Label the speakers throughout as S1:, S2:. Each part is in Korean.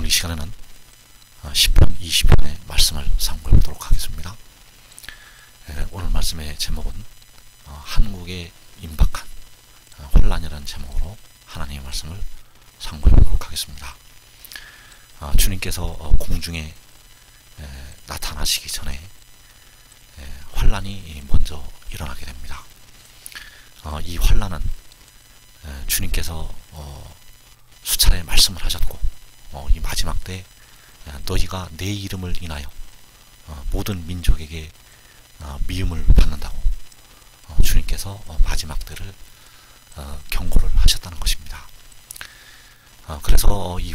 S1: 오늘 이 시간에는 10편, 20편의 말씀을 sam고해 보도록 하겠습니다. 오늘 말씀의 제목은 한국에 임박한 혼란이라는 제목으로 하나님의 말씀을 sam고해 보도록 하겠습니다. 주님께서 공중에 나타나시기 전에 환란이 먼저 일어나게 됩니다. 이 환란은 주님께서 수차례 말씀을 하셨고 이 마지막 때 너희가 내 이름을 인하여 모든 민족에게 미움을 받는다고 주님께서 마지막 때를 경고를 하셨다는 것입니다. 그래서 이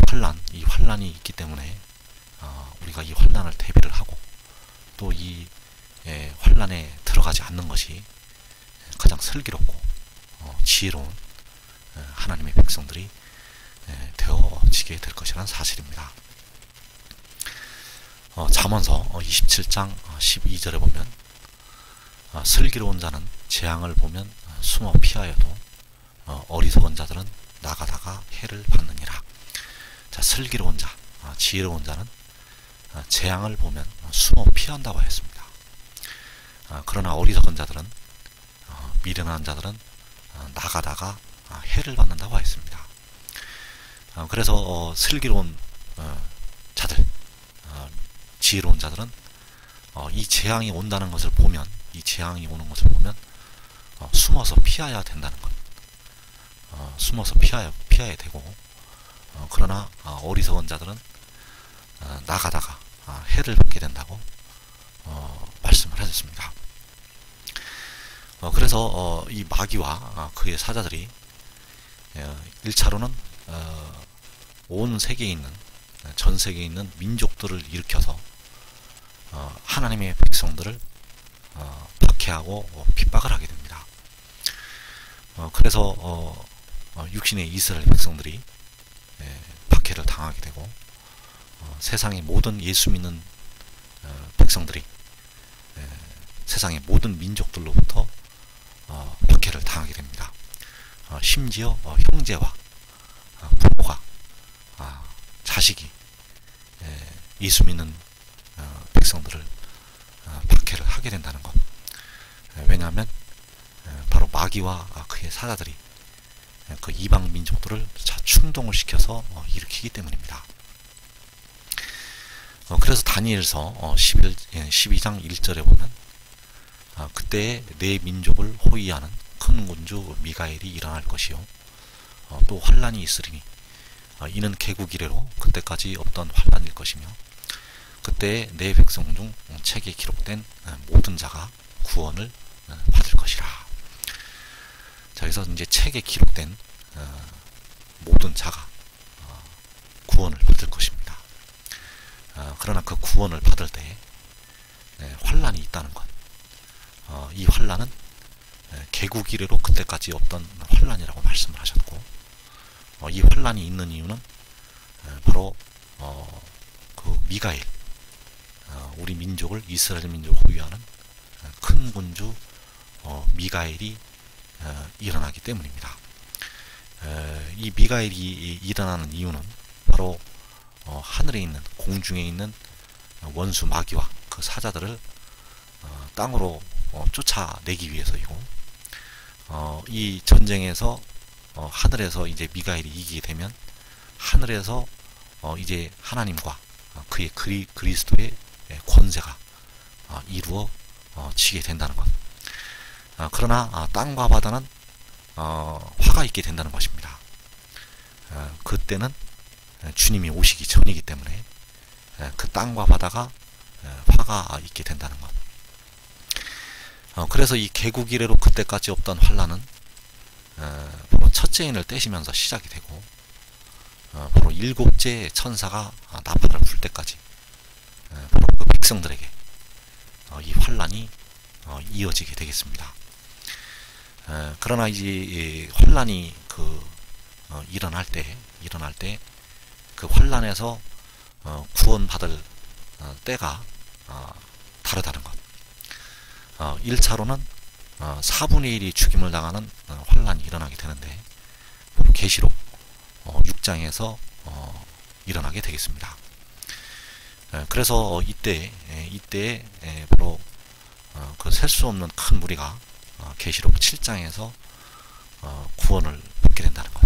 S1: 환란이 있기 때문에 우리가 이 환란을 대비를 하고 또 이 환란에 들어가지 않는 것이 가장 슬기롭고 지혜로운 하나님의 백성들이 되어지게 될 것이라는 사실입니다. 잠언서 27장 12절에 보면 슬기로운 자는 재앙을 보면 숨어 피하여도 어리석은 자들은 나가다가 해를 받느니라. 자, 슬기로운 자, 지혜로운 자는 재앙을 보면 숨어 피한다고 했습니다. 그러나 어리석은 자들은 미련한 자들은 나가다가 해를 받는다고 했습니다. 그래서 슬기로운 자들, 지혜로운 자들은 이 재앙이 온다는 것을 보면, 이 재앙이 오는 것을 보면 숨어서 피해야 된다는 것, 숨어서 피해야 되고, 그러나 어리석은 자들은 나가다가 해를 받게 된다고 말씀을 하셨습니다. 그래서 이 마귀와 그의 사자들이 1차로는 온 세계에 있는, 전 세계에 있는 민족들을 일으켜서 하나님의 백성들을 박해하고 핍박을 하게 됩니다. 그래서 육신의 이스라엘 백성들이 박해를 당하게 되고 세상의 모든 예수 믿는 백성들이 세상의 모든 민족들로부터 박해를 당하게 됩니다. 심지어 형제와 부모가, 자식이 예수 믿는 백성들을 박해를 하게 된다는 것. 왜냐하면 바로 마귀와 그의 사자들이 그 이방 민족들을 충동을 시켜서 일으키기 때문입니다. 그래서 다니엘서 12장 1절에 보면 그때에 내 민족을 호위하는 큰 군주 미가엘이 일어날 것이요 또 환란이 있으리니 이는 개국 이래로 그때까지 없던 환란일 것이며 그때에 내 백성 중 책에 기록된 모든 자가 구원을 받을 것이라. 자, 그래서 이제 책에 기록된 모든 자가 구원을 받을 것입니다. 그러나 그 구원을 받을 때 환란이 있다는 것, 이 환란은 개국 이래로 그때까지 없던 환란이라고 말씀을 하셨고, 이 환란이 있는 이유는 바로 그 미가엘, 우리 민족을, 이스라엘 민족을 호위하는 큰 군주 미가엘이 일어나기 때문입니다. 이 미가엘이 일어나는 이유는 바로 하늘에 있는, 공중에 있는 원수 마귀와 그 사자들을 땅으로 쫓아내기 위해서이고, 이 전쟁에서 하늘에서 이제 미가엘이 이기게 되면 하늘에서 이제 하나님과 그의 그리스도의 권세가 이루어지게 된다는 것. 그러나 땅과 바다는 화가 있게 된다는 것입니다. 그때는 주님이 오시기 전이기 때문에 그 땅과 바다가 화가 있게 된다는 것. 그래서 이 개국 이래로 그때까지 없던 환란은 바로 첫째 인을 떼시면서 시작이 되고, 바로 일곱째 천사가 나팔을 불 때까지 바로 그 백성들에게 이 환란이 이어지게 되겠습니다. 그러나 이제 환란이 일어날 때 그 환란에서 구원받을 때가 다르다는 것. 1차로는 4분의 1이 죽임을 당하는 환란이 일어나게 되는데, 계시록 6장에서 일어나게 되겠습니다. 그래서 이때 바로 그 셀 수 없는 큰 무리가 계시록 7장에서 구원을 받게 된다는 것.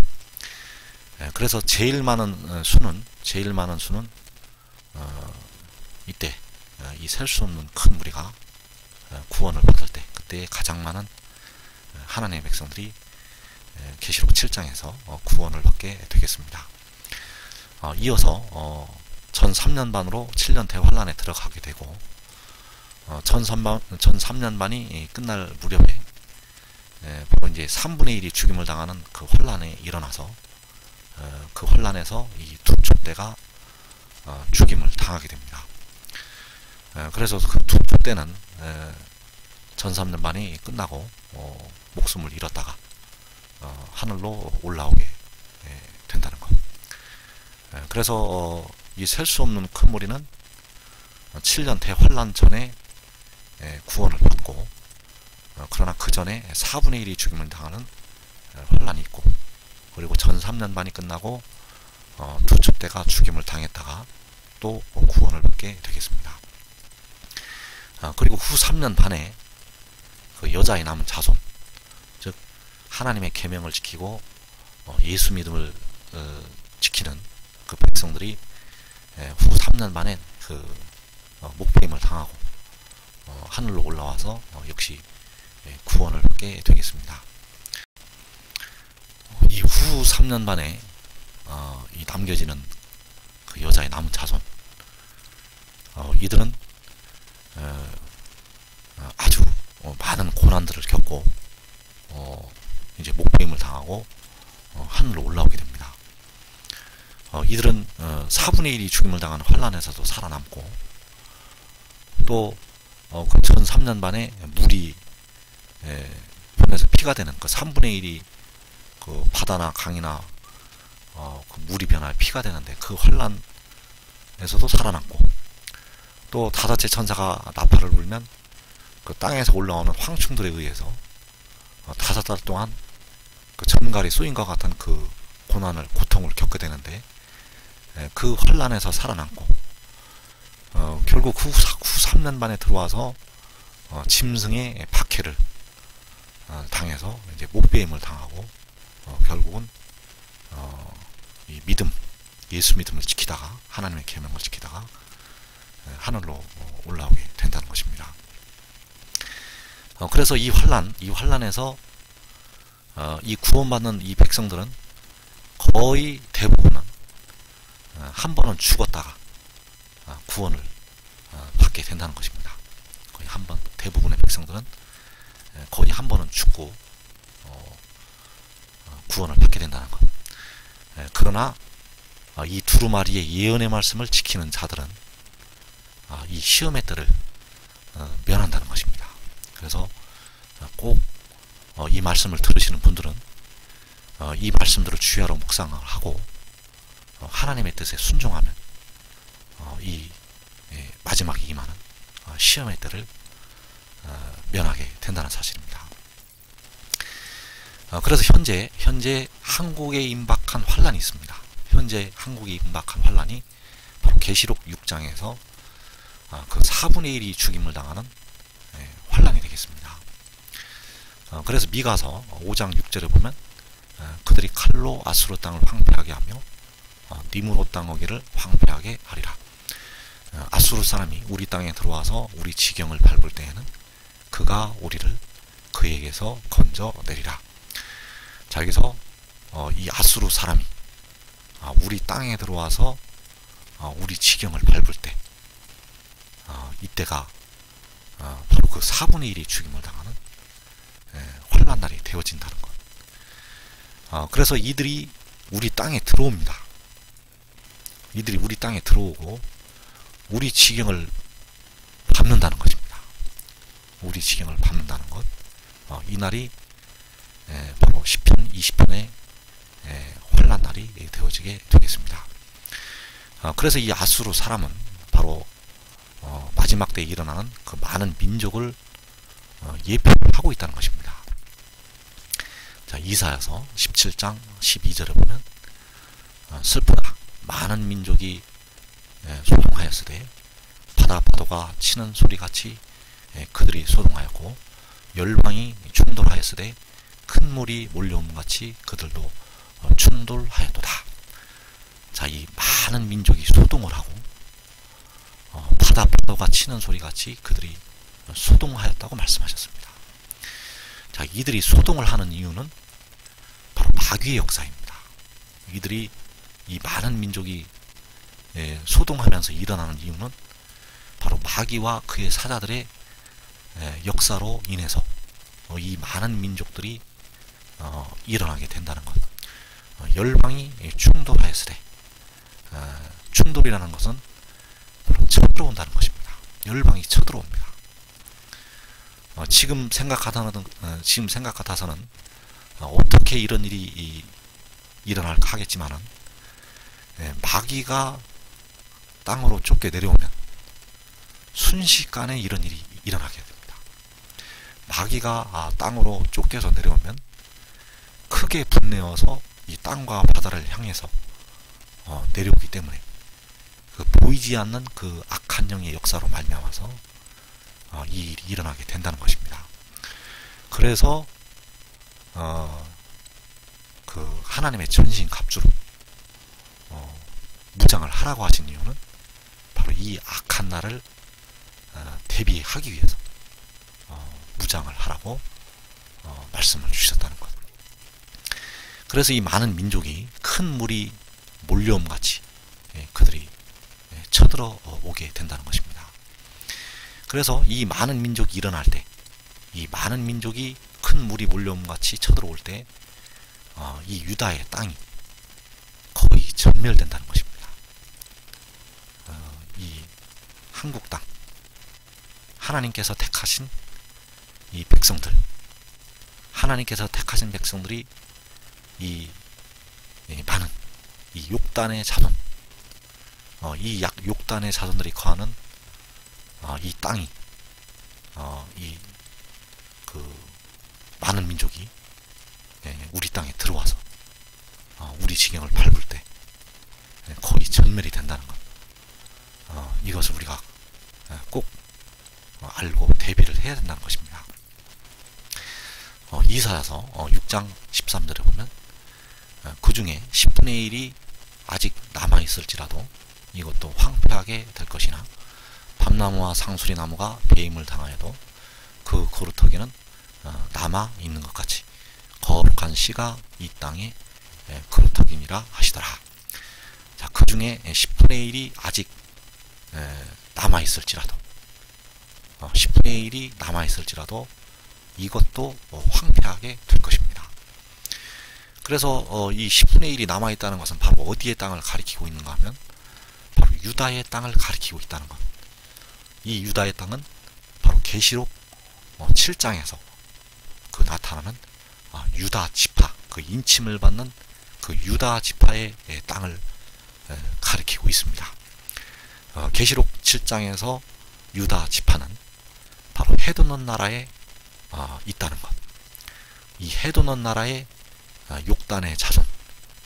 S1: 그래서 제일 많은 수는 이때 이 셀 수 없는 큰 무리가 구원을 받을 때, 그때 가장 많은 하나님의 백성들이 계시록 7장에서 구원을 받게 되겠습니다. 이어서 전 3년 반으로 7년 대환란에 들어가게 되고, 전 3년 반이 끝날 무렵에 바로 이제 3분의 1이 죽임을 당하는 그 환란에 일어나서 그 환란에서 이 두 촛대가 죽임을 당하게 됩니다. 그래서 그 두 촛대는 전 3년 반이 끝나고 목숨을 잃었다가 하늘로 올라오게 된다는 것. 그래서 이 셀 수 없는 큰 무리는 7년 대환란 전에 구원을 받고, 그러나 그 전에 4분의 1이 죽임을 당하는 환란이 있고, 그리고 전 3년 반이 끝나고 두 촛대가 죽임을 당했다가 또 구원을 받게 되겠습니다. 그리고 후 3년 반에 그 여자의 남은 자손, 즉 하나님의 계명을 지키고 예수 믿음을 지키는 그 백성들이 후 3년 만에 그 목배임을 당하고 하늘로 올라와서 역시 구원을 받게 되겠습니다. 이 후 3년 만에 이 남겨지는 그 여자의 남은 자손, 이들은 아주 많은 고난들을 겪고 이제 목배임을 당하고 하늘로 올라오게 됩니다. 이들은 4분의 1이 죽임을 당하는 환란에서도 살아남고, 또 그 전 3년 반에 물이 변해서 피가 되는 그 3분의 1이 그 바다나 강이나 그 물이 변하여 피가 되는데 그 환란에서도 살아남고, 또 다섯째 천사가 나팔을 불면 그 땅에서 올라오는 황충들에 의해서 5달 동안 그 전갈이 쏘인 것 같은 그 고통을 겪게 되는데, 그 환란에서 살아남고 결국 후 3년 만에 들어와서 짐승의 박해를 당해서 이제 목배임을 당하고 결국은 이 믿음, 예수 믿음을 지키다가, 하나님의 계명을 지키다가 하늘로 올라오게 된다는 것입니다. 그래서 이 환란에서 이 구원받는 이 백성들은 거의 대부분은 한 번은 죽었다가 구원을 받게 된다는 것입니다. 거의 한 번, 대부분의 백성들은 거의 한 번은 죽고 구원을 받게 된다는 것. 그러나 이 두루마리의 예언의 말씀을 지키는 자들은 이 시험의 때를 면한다는 것입니다. 그래서 꼭 이 말씀을 들으시는 분들은 이 말씀들을 주야로 묵상을 하고 하나님의 뜻에 순종하면 이 마지막에 임하는 시험의 때를 면하게 된다는 사실입니다. 그래서 현재 한국에 임박한 환란이 있습니다. 현재 한국에 임박한 환란이 바로 계시록 6장에서 그 4분의 1이 죽임을 당하는 환란이 되겠습니다. 그래서 미가서 5장 6절에 보면 그들이 칼로 아수르 땅을 황폐하게 하며 니므롯 땅어기를 황폐하게 하리라. 아수르 사람이 우리 땅에 들어와서 우리 지경을 밟을 때에는 그가 우리를 그에게서 건져내리라. 자, 여기서 이 아수르 사람이 우리 땅에 들어와서 우리 지경을 밟을 때 이때가 바로 그 4분의 1이 죽임을 당하는 환난 날이 되어진다는 것. 그래서 이들이 우리 땅에 들어옵니다. 이들이 우리 땅에 들어오고 우리 지경을 밟는다는 것입니다. 우리 지경을 밟는다는 것. 이 날이 바로 시편 20편의 환난 날이 되어지게 되겠습니다. 그래서 이 아수르 사람은 바로 마지막 때에 일어나는 그 많은 민족을 예표를 하고 있다는 것입니다. 자, 이사야서 17장 12절에 보면 슬프다 많은 민족이 소동하였으되 바다 파도가 치는 소리같이 그들이 소동하였고 열방이 충돌하였으되 큰 물이 몰려옴같이 그들도 충돌하였도다. 자, 이 많은 민족이 소동을 하고 바다 파도가 치는 소리같이 그들이 소동하였다고 말씀하셨습니다. 자, 이들이 소동을 하는 이유는 바로 마귀의 역사입니다. 이들이 이 많은 민족이 소동하면서 일어나는 이유는 바로 마귀와 그의 사자들의 역사로 인해서 이 많은 민족들이 일어나게 된다는 것. 열방이 충돌하였으되, 충돌이라는 것은 바로 쳐들어온다는 것입니다. 열방이 쳐들어옵니다. 지금 생각 같아서는 어떻게 이런 일이 일어날까 하겠지만은, 마귀가 땅으로 쫓겨 내려오면 순식간에 이런 일이 일어나게 됩니다. 마귀가 땅으로 쫓겨서 내려오면 크게 분내어서 이 땅과 바다를 향해서 내려오기 때문에 그 보이지 않는 그 악한 영의 역사로 말미암아서 이 일이 일어나게 된다는 것입니다. 그래서 그 하나님의 전신 갑주로 무장을 하라고 하신 이유는 바로 이 악한 날을 대비하기 위해서 무장을 하라고 말씀을 주셨다는 것. 그래서 이 많은 민족이 큰 물이 몰려옴같이 그들이 쳐들어 오게 된다는 것입니다. 그래서 이 많은 민족이 일어날 때, 이 많은 민족이 큰 물이 몰려옴같이 쳐들어올 때, 이 유다의 땅이 거의 전멸된다는 것입니다. 이 한국 땅, 하나님께서 택하신 이 백성들, 하나님께서 택하신 백성들이 이 많은 이 욕단의 자손, 이 욕단의 자손들이 거하는 이 땅이 이 그 많은 민족이 우리 땅에 들어와서 우리 지경을 밟을 때 거의 전멸이 된다는 것. 이것을 우리가 꼭 알고 대비를 해야 된다는 것입니다. 이사야서 6장 13절에 보면 그 중에 10분의 1이 아직 남아있을지라도 이것도 황폐하게 될 것이나 밤나무와 상수리나무가 배임을 당하여도 그 거루터기는 남아있는 것 같이 거룩한 씨가 이 땅에 거루터기니라 하시더라. 자, 그 중에 10분의 1이 아직 남아있을지라도 10분의 1이 남아있을지라도 이것도 황폐하게 될 것입니다. 그래서 이 10분의 1이 남아있다는 것은 바로 어디의 땅을 가리키고 있는가 하면 바로 유다의 땅을 가리키고 있다는 것. 이 유다의 땅은 바로 계시록 7장에서 그 나타나는 유다 지파, 그 인침을 받는 그 유다 지파의 땅을 가리키고 있습니다. 계시록 7장에서 유다 지파는 바로 헤드논 나라에 있다는 것. 이 헤드논 나라에 욕단의 자손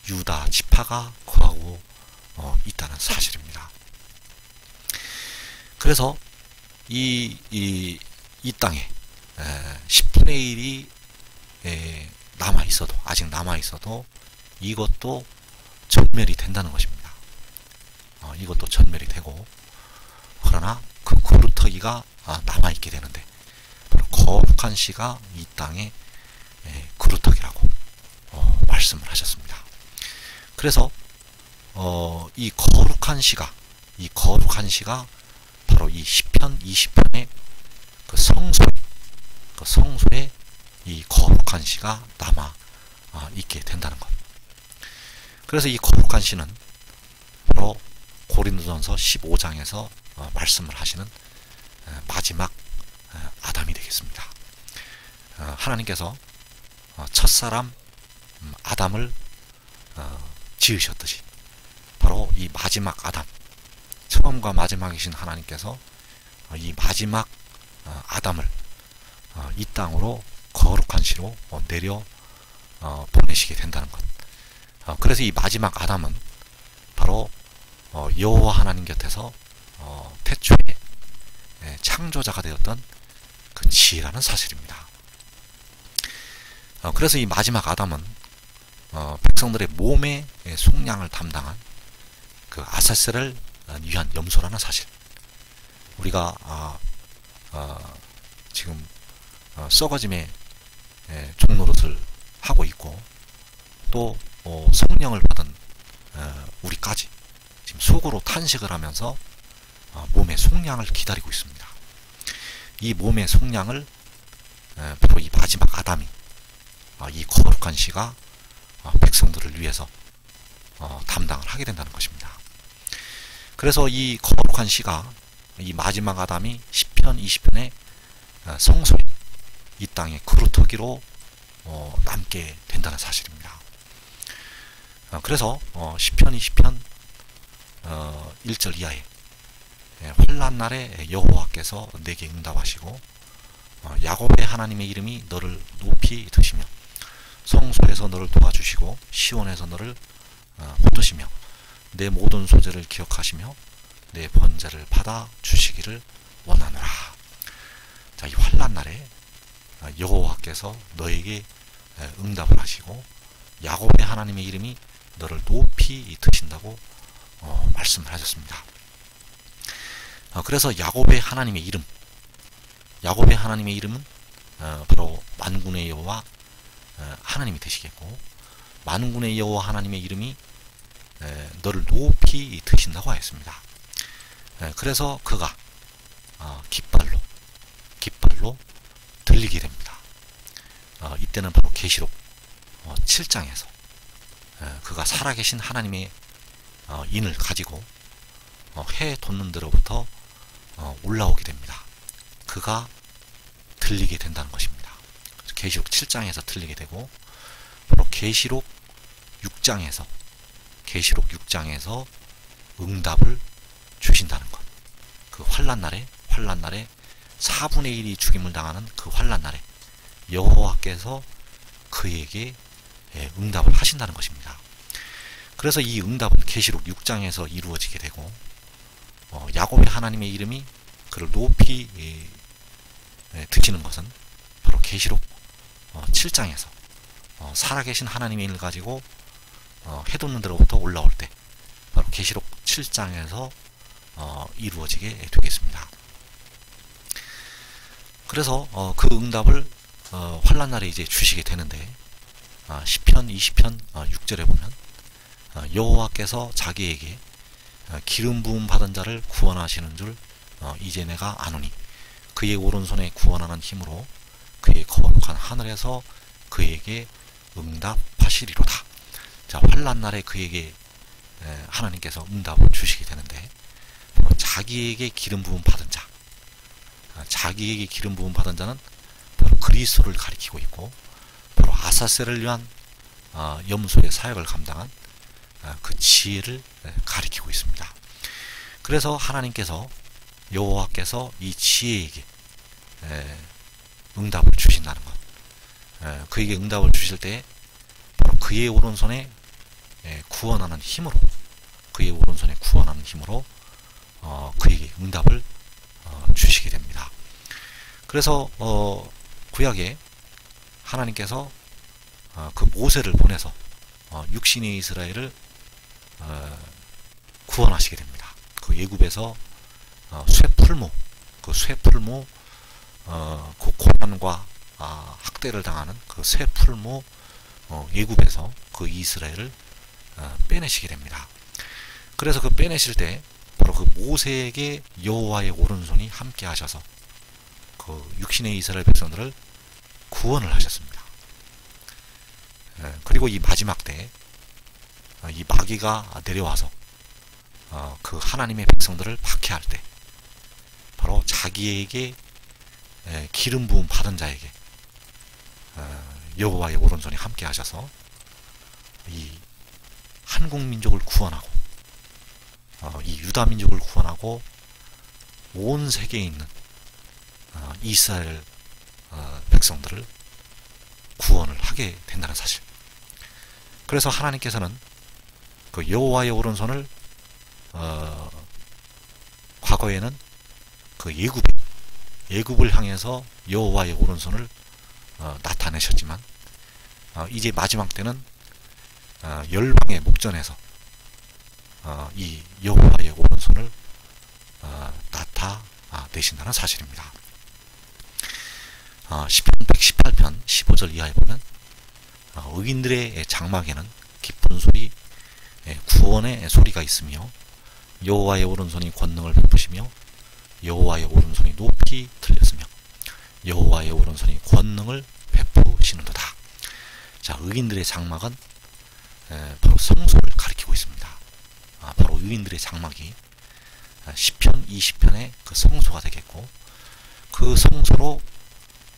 S1: 유다 지파가 거하고 있다는 사실입니다. 그래서 이 땅에 10분의 1이 남아있어도, 아직 남아있어도 이것도 전멸이 된다는 것입니다. 이것도 전멸이 되고, 그러나 그 거루터기가 남아있게 되는데 바로 거룩한 씨가 이 땅에 거루터기라고 말씀을 하셨습니다. 그래서 이 거룩한 씨가 바로 이 시편 20편의 그 성소에 이 거룩한 씨가 남아 있게 된다는 것. 그래서 이 거룩한 씨는 바로 고린도전서 15장에서 말씀을 하시는 마지막 아담이 되겠습니다. 하나님께서 첫사람 아담을 지으셨듯이 바로 이 마지막 아담, 처음과 마지막이신 하나님께서 이 마지막 아담을 이 땅으로 거룩한 씨로 내려 보내시게 된다는 것. 그래서 이 마지막 아담은 바로 여호와 하나님 곁에서 태초에 창조자가 되었던 그 지혜라는 사실입니다. 그래서 이 마지막 아담은 백성들의 몸의 속량을 담당한 그 아사셀을 위한 염소라는 사실. 우리가 지금 썩어짐의 종노릇을 하고 있고, 또 성령을 받은 우리까지 지금 속으로 탄식을 하면서 몸의 속량을 기다리고 있습니다. 이 몸의 속량을 바로 이 마지막 아담이, 이 거룩한 씨가 백성들을 위해서 담당을 하게 된다는 것입니다. 그래서 이 거룩한 씨가, 이 마지막 아담이 시편 20편의 성소에, 이 땅의 그루터기로 남게 된다는 사실입니다. 그래서 시편 20편 1절 이하에 환난 날에 여호와께서 내게 응답하시고 야곱의 하나님의 이름이 너를 높이 드시며 성소에서 너를 도와주시고 시온에서 너를 붙드시며 내 모든 소재를 기억하시며 내 번제를 받아 주시기를 원하노라. 자, 이 환난 날에 여호와께서 너에게 응답을 하시고 야곱의 하나님의 이름이 너를 높이 드신다고 말씀을 하셨습니다. 그래서 야곱의 하나님의 이름, 야곱의 하나님의 이름은 바로 만군의 여호와 하나님이 되시겠고, 만군의 여호와 하나님의 이름이 너를 높이 드신다고 하였습니다. 그래서 그가 깃발로 들리게 됩니다. 이때는 바로 계시록 7장에서 그가 살아계신 하나님의 인을 가지고 해 돋는 데로부터 올라오게 됩니다. 그가 들리게 된다는 것입니다. 계시록 7장에서 들리게 되고, 바로 계시록 6장에서 응답을 주신다는 것. 그 환난 날에 4분의 1이 죽임을 당하는 그 환난 날에 여호와께서 그에게 응답을 하신다는 것입니다. 그래서 이 응답은 계시록 6장에서 이루어지게 되고, 야곱의 하나님의 이름이 그를 높이 드시는 것은 바로 계시록 7장에서 살아계신 하나님의 인을 가지고 해돋는 데로부터 올라올 때, 바로 계시록 7장에서 이루어지게 되겠습니다. 그래서 그 응답을 환난 날에 이제 주시게 되는데, 시편 20편 6절에 보면 여호와께서 자기에게 기름 부음 받은 자를 구원하시는 줄 이제 내가 아노니 그의 오른손에 구원하는 힘으로 그의 거룩한 하늘에서 그에게 응답하시리로다. 자, 환난 날에 그에게 하나님께서 응답을 주시게 되는데, 자기에게 기름 부음 받은 자, 자기에게 기름 부음 받은 자는 바로 그리스도를 가리키고 있고, 바로 아사셀을 위한 염소의 사역을 감당한 그 지혜를 가리키고 있습니다. 그래서 하나님께서, 여호와께서 이 지혜에게 응답을 주신다는 것, 그에게 응답을 주실 때 바로 그의 오른손에 구원하는 힘으로, 그에게 응답을 주시게 됩니다. 그래서 구약에 하나님께서 그 모세를 보내서 육신의 이스라엘을 구원하시게 됩니다. 그 애굽에서 쇠풀무 그 고난과 학대를 당하는 그 쇠풀무 애굽에서 그 이스라엘을 빼내시게 됩니다. 그래서 그 빼내실 때 바로 그 모세에게 여호와의 오른손이 함께 하셔서 그 육신의 이스라엘 백성들을 구원을 하셨습니다. 그리고 이 마지막 때 이 마귀가 내려와서 그 하나님의 백성들을 박해할 때 바로 자기에게 기름 부음 받은 자에게 여호와의 오른손이 함께 하셔서 이 한국 민족을 구원하고 이 유다 민족을 구원하고 온 세계에 있는 이스라엘 백성들을 구원을 하게 된다는 사실. 그래서 하나님께서는 그 여호와의 오른손을 과거에는 그 예굽을 향해서 여호와의 오른손을 나타내셨지만 이제 마지막 때는 열방의 목전에서 이 여호와의 오른손을 나타내신다는 사실입니다. 시편 118편 15절 이하에 보면 의인들의 장막에는 기쁜 소리, 구원의 소리가 있으며 여호와의 오른손이 권능을 베푸시며 여호와의 오른손이 높이 들렸으며 여호와의 오른손이 권능을 베푸시는도다. 자, 의인들의 장막은 바로 성소를 가리키고 있습니다. 바로 의인들의 장막이 시편 20편의 그 성소가 되겠고, 그 성소로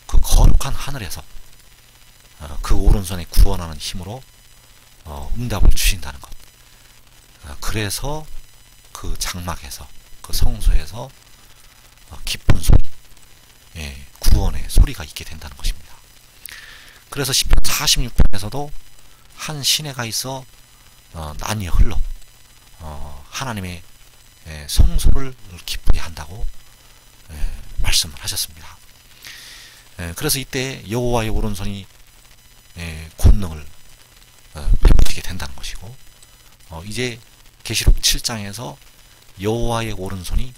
S1: 그 거룩한 하늘에서 그 오른손에 구원하는 힘으로 응답을 주신다는 것. 그래서 그 장막에서, 그 성소에서 기쁜 소리, 구원의 소리가 있게 된다는 것입니다. 그래서 시편 46편에서도 한 시내가 있어 나뉘어 흘러 하나님의 성소를 기쁘게 한다고 말씀을 하셨습니다. 그래서 이때 여호와의 오른손이 권능을 베푸시게 된다는 것이고, 이제 계시록 7장에서 여호와의 오른손이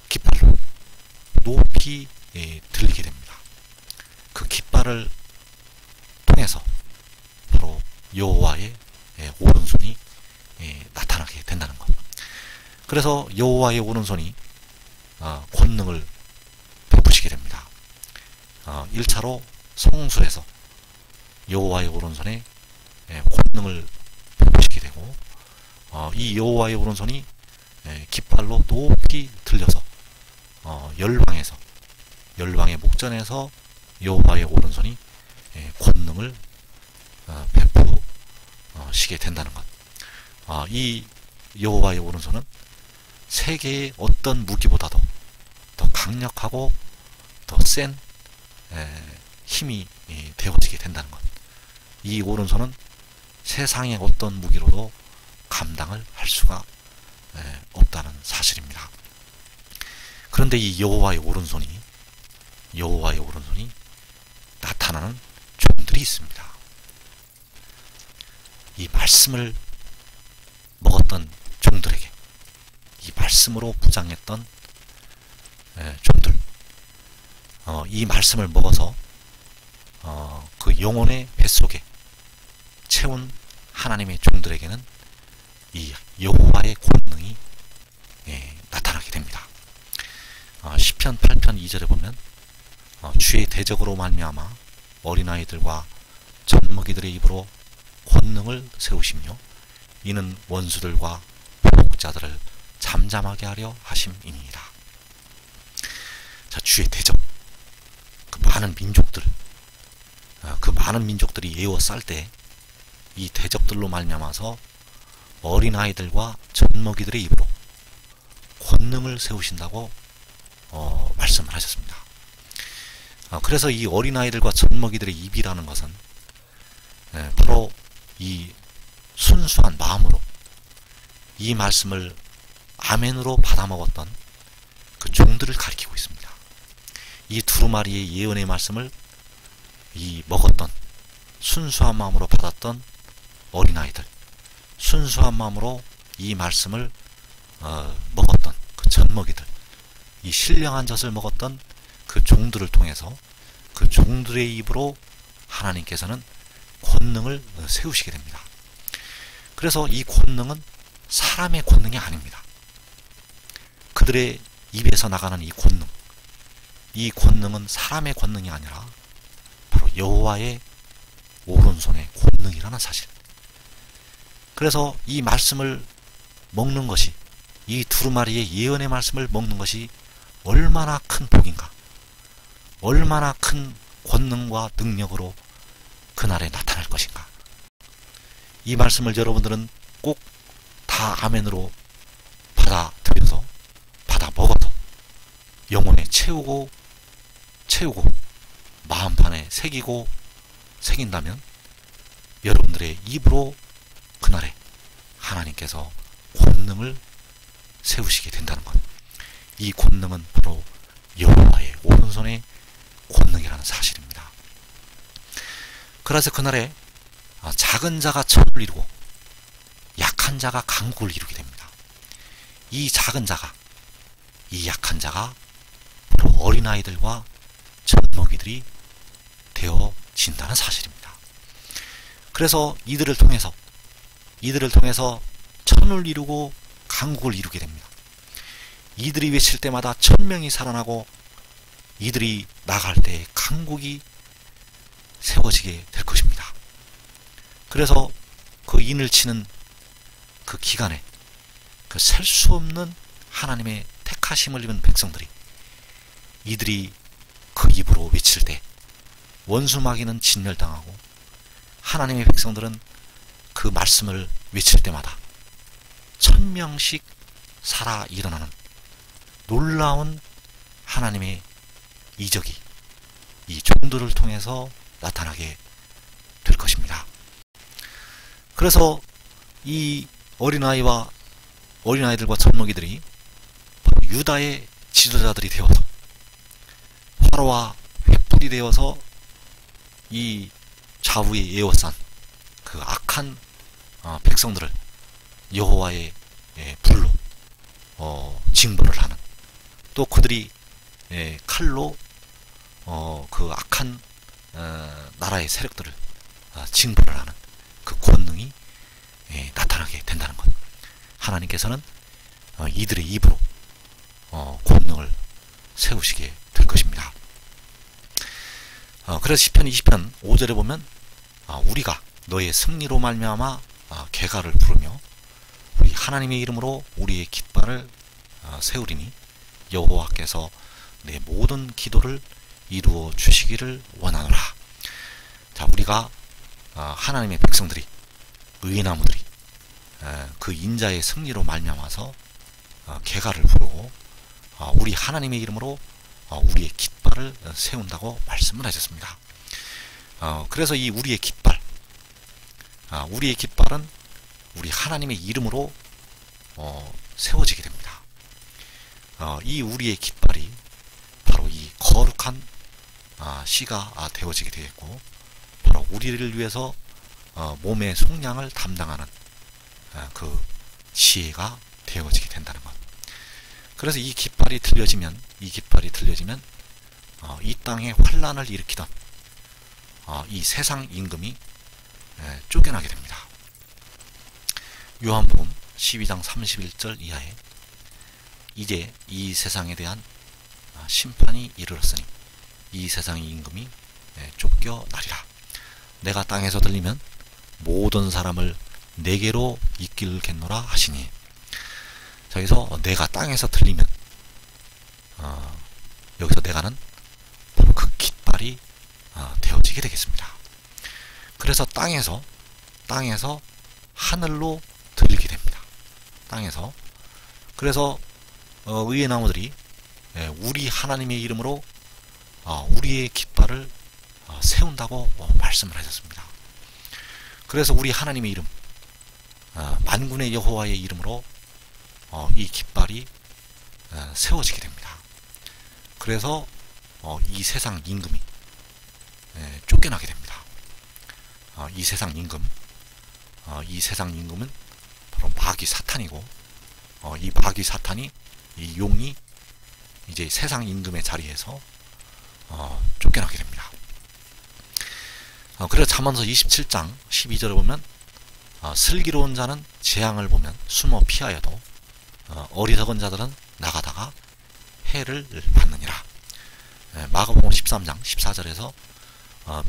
S1: 깃발로 높이 들리게 됩니다. 그 깃발을 통해서 바로 여호와의 오른손이 나타나게 된다는 것. 그래서 여호와의 오른손이 권능을 베푸시게 됩니다. 1차로 성소에서 여호와의 오른손에 권능을 베푸시게 되고, 이 여호와의 오른손이 깃발로 높이 들려서 열방의 목전에서 여호와의 오른손이 권능을 베푸시게 된다는 것. 이 여호와의 오른손은 세계의 어떤 무기보다도 더 강력하고 더 센 힘이 되어지게 된다는 것. 이 오른손은 세상의 어떤 무기로도 감당을 할 수가 없다는 사실입니다. 그런데 이 여호와의 오른손이 나타나는 종들이 있습니다. 이 말씀을 먹었던 종들에게, 이 말씀으로 무장했던 종들, 이 말씀을 먹어서 그 영혼의 뱃속에 채운 하나님의 종들에게는 이 여호와의 권능이 나타나게 됩니다. 시편 8편 2절에 보면 주의 대적으로 말미암아 어린아이들과 젖먹이들의 입으로 권능을 세우시며 이는 원수들과 보복자들을 잠잠하게 하려 하심이니이다. 자, 주의 대적, 그 많은 민족들이 에워쌀 때 이 대적들로 말미암아서 어린아이들과 젖먹이들의 입으로 권능을 세우신다고 말씀을 하셨습니다. 그래서 이 어린아이들과 젖먹이들의 입이라는 것은 바로 이 순수한 마음으로 이 말씀을 아멘으로 받아먹었던 그 종들을 가리키고 있습니다. 이 두루마리의 예언의 말씀을 이 먹었던, 순수한 마음으로 받았던 어린아이들, 순수한 마음으로 이 말씀을 먹었던 그 젖먹이들, 이 신령한 젖을 먹었던 그 종들을 통해서 그 종들의 입으로 하나님께서는 권능을 세우시게 됩니다. 그래서 이 권능은 사람의 권능이 아닙니다. 그들의 입에서 나가는 이 권능은 사람의 권능이 아니라 바로 여호와의 오른손의 권능이라는 사실. 그래서 이 말씀을 먹는 것이, 이 두루마리의 예언의 말씀을 먹는 것이 얼마나 큰 복인가, 얼마나 큰 권능과 능력으로 그날에 나타날 것인가. 이 말씀을 여러분들은 꼭 다 아멘으로 받아들여서, 받아 먹어서 영혼에 채우고 마음판에 새긴다면 여러분들의 입으로 그날에 하나님께서 권능을 세우시게 된다는 것. 이 권능은 바로 여호와의 오른손의 권능이라는 사실입니다. 그래서 그날에 작은 자가 천을 이루고 약한 자가 강국을 이루게 됩니다. 이 작은 자가, 이 약한 자가 바로 어린아이들과 젖먹이들이 되어진다는 사실입니다. 그래서 이들을 통해서 천을 이루고 강국을 이루게 됩니다. 이들이 외칠 때마다 1000명이 살아나고 이들이 나갈 때 강국이 세워지게 될 것입니다. 그래서 그 인을 치는 그 기간에 그 셀 수 없는 하나님의 택하심을 입은 백성들이 이들이 그 입으로 외칠 때 원수 마귀는 진멸당하고 하나님의 백성들은 그 말씀을 외칠 때마다 1000명씩 살아 일어나는 놀라운 하나님의 이적이 이 종들을 통해서 나타나게 될 것입니다. 그래서 이 어린아이들과 젖먹이들이 유다의 지도자들이 되어서 화로와 횃불이 되어서 이 좌우에 에워싼 그 악한 백성들을 여호와의 불로 징벌을 하는, 또 그들이 칼로 그 악한 나라의 세력들을 징벌을 하는 그 권능이 나타나게 된다는 것. 하나님께서는 이들의 입으로 권능을 세우시게 될 것입니다. 그래서 시편 20편 5절에 보면 우리가 너의 승리로 말미암아 개가를 부르며 우리 하나님의 이름으로 우리의 깃발을 세우리니 여호와께서 내 모든 기도를 이루어 주시기를 원하노라. 자, 우리가 하나님의 백성들이, 의나무들이 그 인자의 승리로 말미암아서 개가를 부르고 우리 하나님의 이름으로 우리의 깃발을 세운다고 말씀을 하셨습니다. 그래서 이 우리의 깃발은 우리 하나님의 이름으로 세워지게 됩니다. 이 우리의 깃발이 바로 이 거룩한 씨가 되어지게 되겠고, 바로 우리를 위해서 몸의 속량을 담당하는 그 지혜가 되어지게 된다는 것. 그래서 이 깃발이 들려지면 이 땅에 환란을 일으키던 이 세상 임금이 쫓겨나게 됩니다. 요한복음 12장 31절 이하에 이제 이 세상에 대한 심판이 이르렀으니 이 세상의 임금이 쫓겨나리라. 내가 땅에서 들리면 모든 사람을 내게로 이끌겠노라 하시니. 여기서 내가 땅에서 들리면 여기서 내가는 바로 그 깃발이 되어지게 되겠습니다. 그래서 땅에서 하늘로 들리게 됩니다. 땅에서. 그래서 의의 나무들이 우리 하나님의 이름으로 우리의 깃발을 세운다고 말씀을 하셨습니다. 그래서 우리 하나님의 이름, 만군의 여호와의 이름으로 이 깃발이 세워지게 됩니다. 그래서 이 세상 임금이 쫓겨나게 됩니다. 이 세상 임금은 바로 마귀 사탄이고, 이 마귀 사탄이, 이 용이 이제 세상 임금의 자리에서 쫓겨나게 됩니다. 그래서 잠언서 27장 12절에 보면 슬기로운 자는 재앙을 보면 숨어 피하여도 어리석은 자들은 나가다가 해를 받느니라. 마가복음 13장 14절에서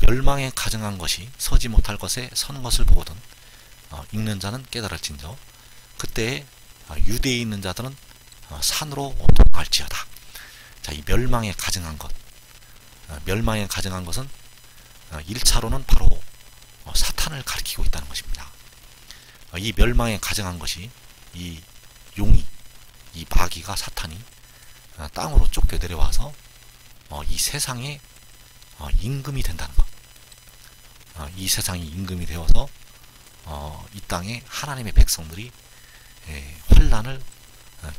S1: 멸망에 가증한 것이 서지 못할 것에 선 것을 보거든 읽는 자는 깨달을진저 그때에 유대에 있는 자들은 산으로 도망할지어다. 자, 이 멸망에 가증한 것은 1차로는 바로 사탄을 가리키고 있다는 것입니다. 이 멸망에 가증한 것이 이 용이, 이 마귀가, 사탄이 땅으로 쫓겨 내려와서 이 세상의 임금이 된다는 것. 이 세상이 임금이 되어서 이 땅에 하나님의 백성들이 환난을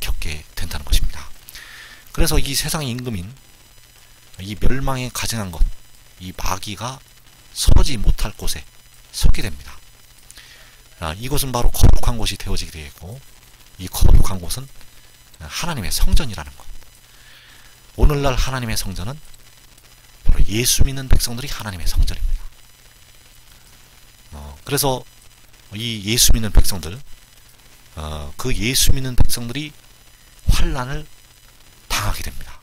S1: 겪게 된다는 것입니다. 그래서 이 세상의 임금인 이 멸망에 가증한 것, 이 마귀가 서지 못할 곳에 서게 됩니다. 이곳은 바로 거룩한 곳이 되어지게 되겠고, 이 거룩한 곳은 하나님의 성전이라는 것. 오늘날 하나님의 성전은 바로 예수 믿는 백성들이 하나님의 성전입니다. 그래서 이 예수 믿는 백성들, 그 예수 믿는 백성들이 환난을 당하게 됩니다.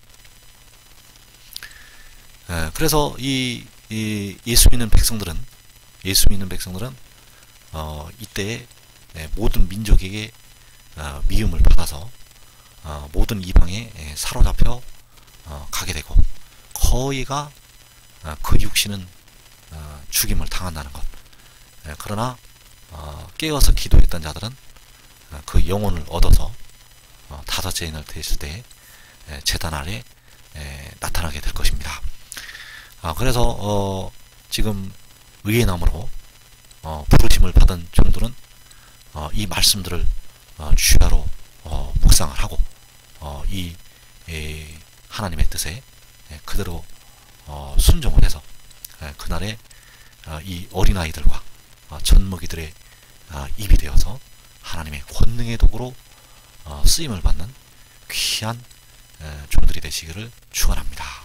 S1: 그래서 이 예수 믿는 백성들은 이때 모든 민족에게 미움을 받아서 모든 이방에 사로잡혀 가게 되고, 거의가 그 육신은 죽임을 당한다는 것. 그러나 깨어서 기도했던 자들은 그 영혼을 얻어서 다섯째 인을 됐을 때 제단 아래 나타나게 될 것입니다. 그래서 지금 의의 나무로 부르심을 받은 종들은 이 말씀들을 주야로 묵상을 하고 이 하나님의 뜻에 그대로 순종을 해서 그날에 이 어린아이들과 젖먹이들의 입이 되어서 하나님의 권능의 도구로 쓰임을 받는 귀한 종들이 되시기를 축원합니다.